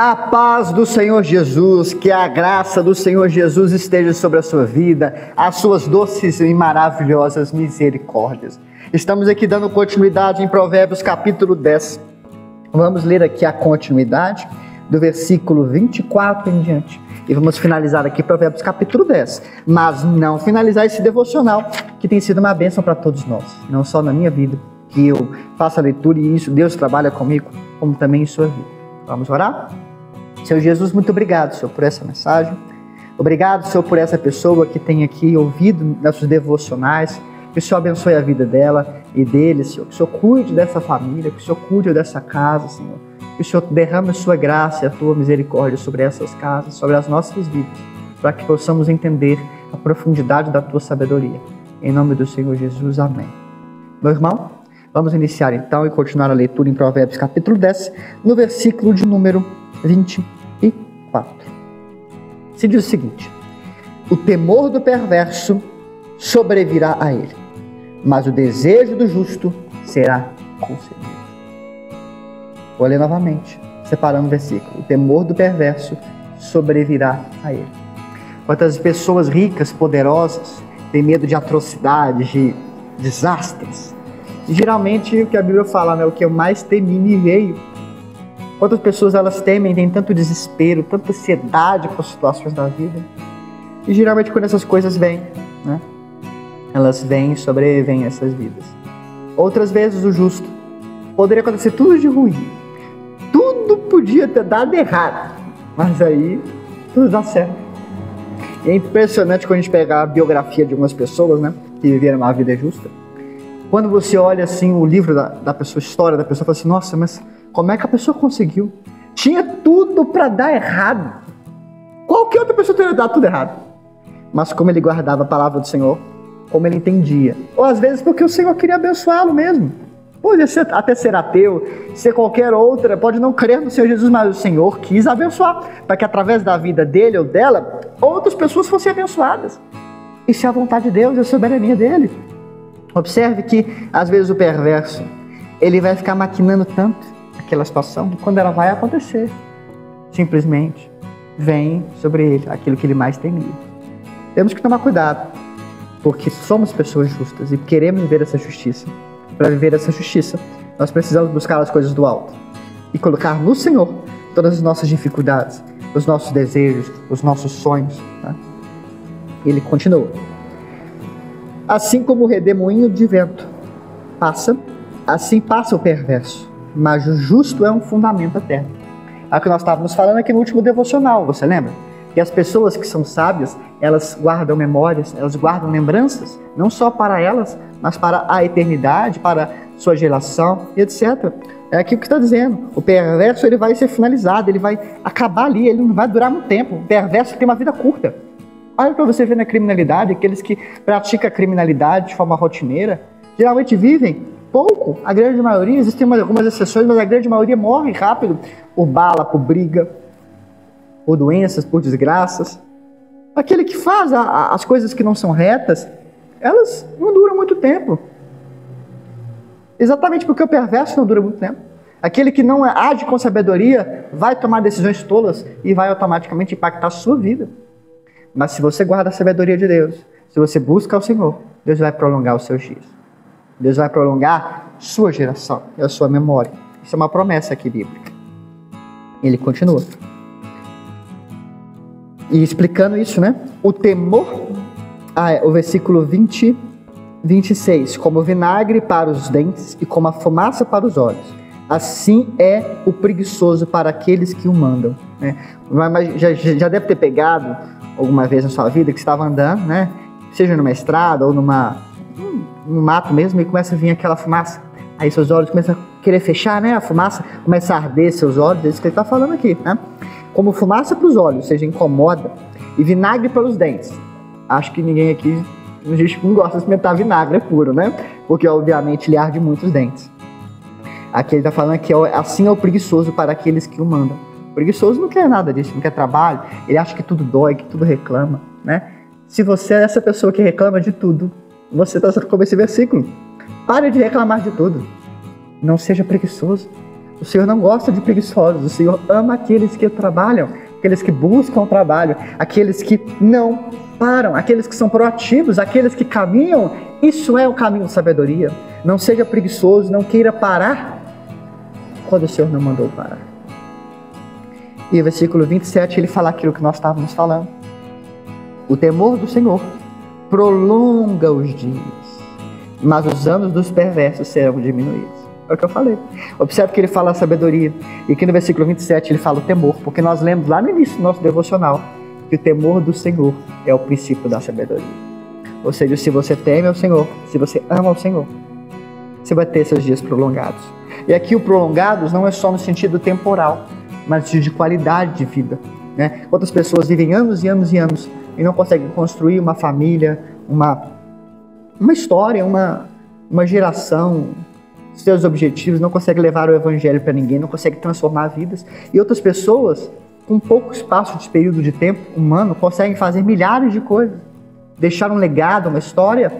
A paz do Senhor Jesus, que a graça do Senhor Jesus esteja sobre a sua vida, as suas doces e maravilhosas misericórdias. Estamos aqui dando continuidade em Provérbios capítulo 10. Vamos ler aqui a continuidade do versículo 24 em diante. E vamos finalizar aqui Provérbios capítulo 10. Mas não finalizar esse devocional, que tem sido uma bênção para todos nós. Não só na minha vida, que eu faço a leitura e isso, Deus trabalha comigo, como também em sua vida. Vamos orar? Senhor Jesus, muito obrigado, Senhor, por essa mensagem. Obrigado, Senhor, por essa pessoa que tem aqui ouvido nossos devocionais. Que o Senhor abençoe a vida dela e dele, Senhor. Que o Senhor cuide dessa família, que o Senhor cuide dessa casa, Senhor. Que o Senhor derrame a sua graça e a tua misericórdia sobre essas casas, sobre as nossas vidas, para que possamos entender a profundidade da tua sabedoria. Em nome do Senhor Jesus, amém. Meu irmão, vamos iniciar então e continuar a leitura em Provérbios capítulo 10, no versículo de número 24. Se diz o seguinte: o temor do perverso sobrevirá a ele, mas o desejo do justo será concedido. Vou ler novamente, separando o versículo. O temor do perverso sobrevirá a ele. Quantas pessoas ricas, poderosas, têm medo de atrocidades, de desastres? E geralmente o que a Bíblia fala, né, o que eu mais temi me veio. Quantas pessoas elas temem, têm tanto desespero, tanta ansiedade com as situações da vida. E geralmente quando essas coisas vêm, né, elas vêm e sobrevivem essas vidas. Outras vezes o justo. Poderia acontecer tudo de ruim. Tudo podia ter dado errado. Mas aí tudo dá certo. E é impressionante quando a gente pega a biografia de algumas pessoas, né, que viveram uma vida justa. Quando você olha assim o livro da pessoa, a história da pessoa, fala assim, nossa, mas como é que a pessoa conseguiu? Tinha tudo para dar errado. Qualquer outra pessoa teria dado tudo errado. Mas como ele guardava a palavra do Senhor, como ele entendia. Ou às vezes porque o Senhor queria abençoá-lo mesmo. Pode até ser ateu, ser qualquer outra, pode não crer no Senhor Jesus, mas o Senhor quis abençoar, para que através da vida dele ou dela, outras pessoas fossem abençoadas. Isso é a vontade de Deus, é a soberania dele. Observe que, às vezes, o perverso, ele vai ficar maquinando tanto aquela situação, que quando ela vai acontecer, simplesmente vem sobre ele aquilo que ele mais temia. Temos que tomar cuidado, porque somos pessoas justas e queremos viver essa justiça. Para viver essa justiça, nós precisamos buscar as coisas do alto e colocar no Senhor todas as nossas dificuldades, os nossos desejos, os nossos sonhos. Tá? Ele continua. Assim como o redemoinho de vento passa, assim passa o perverso, mas o justo é um fundamento eterno. É o que nós estávamos falando aqui no último devocional, você lembra? Que as pessoas que são sábias, elas guardam memórias, elas guardam lembranças, não só para elas, mas para a eternidade, para sua geração, etc. É aquilo que está dizendo. O perverso ele vai ser finalizado, ele vai acabar ali, ele não vai durar muito tempo. O perverso tem uma vida curta. Olha para você ver na criminalidade, aqueles que praticam a criminalidade de forma rotineira, geralmente vivem pouco, a grande maioria, existem algumas exceções, mas a grande maioria morre rápido, por bala, por briga, por doenças, por desgraças. Aquele que faz as coisas que não são retas, elas não duram muito tempo. Exatamente porque o perverso não dura muito tempo. Aquele que não age com sabedoria vai tomar decisões tolas e vai automaticamente impactar a sua vida. Mas se você guarda a sabedoria de Deus, se você busca o Senhor, Deus vai prolongar os seus dias. Deus vai prolongar sua geração e a sua memória. Isso é uma promessa aqui bíblica. Ele continua. E explicando isso, né? O temor, o versículo 26, como vinagre para os dentes e como a fumaça para os olhos. Assim é o preguiçoso para aqueles que o mandam. Né? Mas já deve ter pegado alguma vez na sua vida que estava andando, né? Seja numa estrada ou no mato mesmo, e começa a vir aquela fumaça. Aí seus olhos começam a querer fechar, né? A fumaça começa a arder seus olhos, é isso que ele está falando aqui, né? Como fumaça para os olhos, ou seja, incomoda, e vinagre para os dentes. Acho que ninguém aqui, a gente não gosta de experimentar vinagre puro, né? Porque obviamente ele arde muito os dentes. Aqui ele está falando que assim é o preguiçoso para aqueles que o mandam. O preguiçoso não quer nada disso, não quer trabalho, ele acha que tudo dói, que tudo reclama, né? Se você é essa pessoa que reclama de tudo, você está como esse versículo. Pare de reclamar de tudo. Não seja preguiçoso. O Senhor não gosta de preguiçosos, o Senhor ama aqueles que trabalham, aqueles que buscam o trabalho, aqueles que não param, aqueles que são proativos, aqueles que caminham. Isso é o caminho da sabedoria. Não seja preguiçoso, não queira parar quando o Senhor não mandou parar. E o versículo 27, ele fala aquilo que nós estávamos falando. O temor do Senhor prolonga os dias, mas os anos dos perversos serão diminuídos. É o que eu falei. Observe que ele fala a sabedoria. E aqui no versículo 27 ele fala o temor, porque nós lemos lá no início do nosso devocional que o temor do Senhor é o princípio da sabedoria. Ou seja, se você teme ao Senhor, se você ama ao Senhor, você vai ter seus dias prolongados. E aqui o prolongados não é só no sentido temporal, mas no sentido de qualidade de vida, né? Quantas pessoas vivem anos e anos e anos e não conseguem construir uma família, uma história, uma geração, seus objetivos, não conseguem levar o evangelho para ninguém, não conseguem transformar vidas. E outras pessoas, com pouco espaço de período de tempo humano, conseguem fazer milhares de coisas, deixar um legado, uma história.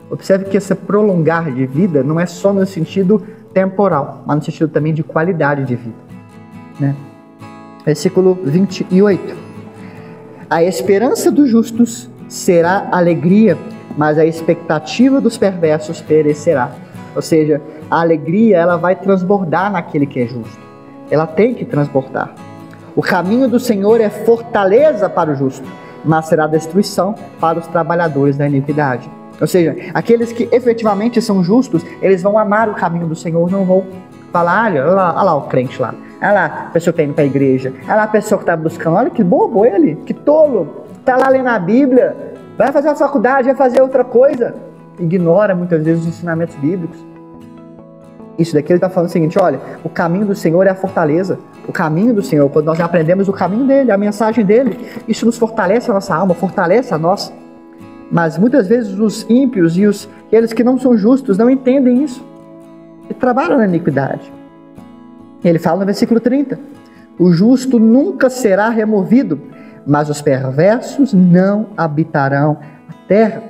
Observe que esse prolongar de vida não é só no sentido temporal, mas no sentido também de qualidade de vida, né? Versículo 28. A esperança dos justos será alegria, mas a expectativa dos perversos perecerá. Ou seja, a alegria, ela vai transbordar naquele que é justo. Ela tem que transbordar. O caminho do Senhor é fortaleza para o justo, mas será destruição para os trabalhadores da iniquidade. Ou seja, aqueles que efetivamente são justos, eles vão amar o caminho do Senhor, não vão falar, olha lá o crente lá, olha lá a pessoa que está indo para a igreja, olha lá a pessoa que está buscando, olha que bobo ele, que tolo, está lá lendo a Bíblia, vai fazer uma faculdade, vai fazer outra coisa. Ignora muitas vezes os ensinamentos bíblicos. Isso daqui ele está falando o seguinte, olha, o caminho do Senhor é a fortaleza. O caminho do Senhor, quando nós aprendemos o caminho dele, a mensagem dele, isso nos fortalece a nossa alma, fortalece a nós. Mas muitas vezes os ímpios e aqueles que não são justos não entendem isso e trabalham na iniquidade. Ele fala no versículo 30, o justo nunca será removido, mas os perversos não habitarão a terra.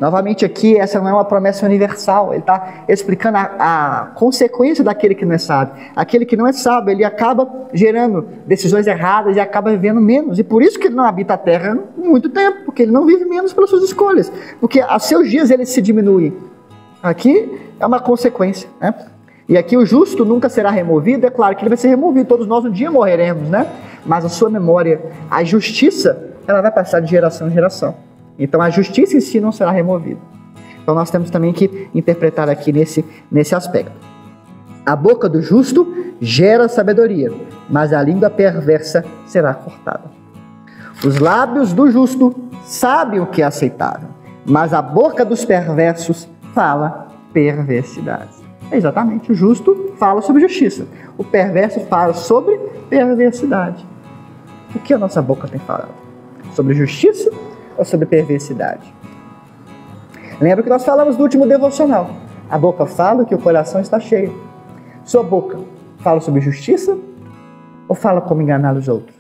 Novamente aqui, essa não é uma promessa universal, ele está explicando a consequência daquele que não é sábio. Aquele que não é sábio, ele acaba gerando decisões erradas e acaba vivendo menos. E por isso que ele não habita a terra muito tempo, porque ele não vive menos pelas suas escolhas. Porque aos seus dias ele se diminui. Aqui é uma consequência, né? E aqui o justo nunca será removido, é claro que ele vai ser removido, todos nós um dia morreremos, né? Mas a sua memória, a justiça, ela vai passar de geração em geração. Então a justiça em si não será removida. Então nós temos também que interpretar aqui nesse aspecto. A boca do justo gera sabedoria, mas a língua perversa será cortada. Os lábios do justo sabem o que é aceitável, mas a boca dos perversos fala perversidades. É exatamente, o justo fala sobre justiça, o perverso fala sobre perversidade. O que a nossa boca tem falado? Sobre justiça ou sobre perversidade? Lembra que nós falamos no último devocional. A boca fala que o coração está cheio. Sua boca fala sobre justiça ou fala como enganar os outros?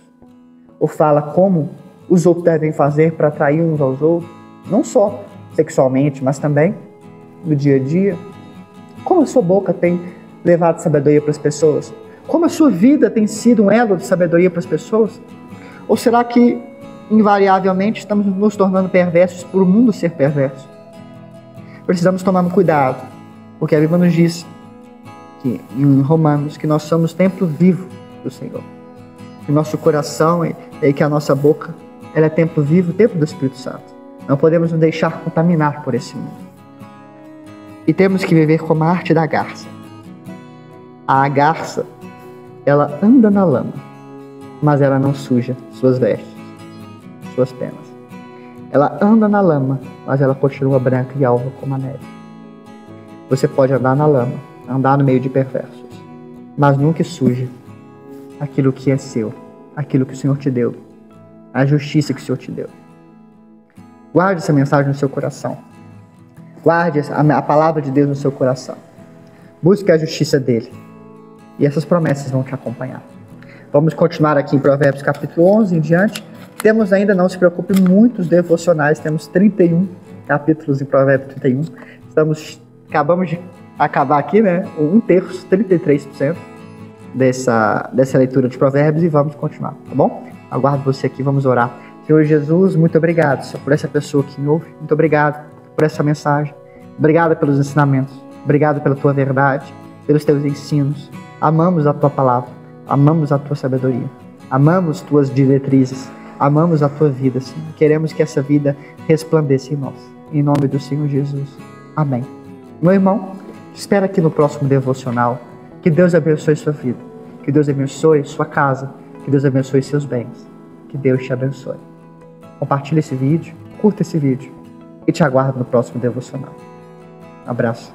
Ou fala como os outros devem fazer para atrair uns aos outros? Não só sexualmente, mas também no dia a dia. Como a sua boca tem levado sabedoria para as pessoas? Como a sua vida tem sido um elo de sabedoria para as pessoas? Ou será que invariavelmente estamos nos tornando perversos por o mundo ser perverso? Precisamos tomar cuidado, porque a Bíblia nos diz que, em Romanos, que nós somos templo vivo do Senhor. Que nosso coração e que a nossa boca, ela é templo vivo, templo do Espírito Santo. Não podemos nos deixar contaminar por esse mundo. E temos que viver como a arte da garça. A garça, ela anda na lama, mas ela não suja suas vestes, suas penas. Ela anda na lama, mas ela continua branca e alva como a neve. Você pode andar na lama, andar no meio de perversos, mas nunca suje aquilo que é seu, aquilo que o Senhor te deu, a justiça que o Senhor te deu. Guarde essa mensagem no seu coração. Guarde a palavra de Deus no seu coração. Busque a justiça dele. E essas promessas vão te acompanhar. Vamos continuar aqui em Provérbios capítulo 11 em diante. Temos ainda, não se preocupe, muitos devocionais. Temos 31 capítulos em Provérbios 31. Acabamos de acabar aqui, né? 1/3, 33%. dessa leitura de Provérbios e vamos continuar, tá bom? Aguardo você aqui, vamos orar. Senhor Jesus, muito obrigado, Senhor, por essa pessoa que me ouve. Muito obrigado por essa mensagem. Obrigado pelos ensinamentos. Obrigado pela tua verdade, pelos teus ensinos. Amamos a tua palavra. Amamos a tua sabedoria. Amamos tuas diretrizes. Amamos a tua vida, Senhor. Queremos que essa vida resplandeça em nós. Em nome do Senhor Jesus. Amém. Meu irmão, te espero aqui no próximo devocional. Que Deus abençoe sua vida. Que Deus abençoe sua casa. Que Deus abençoe seus bens. Que Deus te abençoe. Compartilhe esse vídeo, curta esse vídeo e te aguardo no próximo devocional. Um abraço.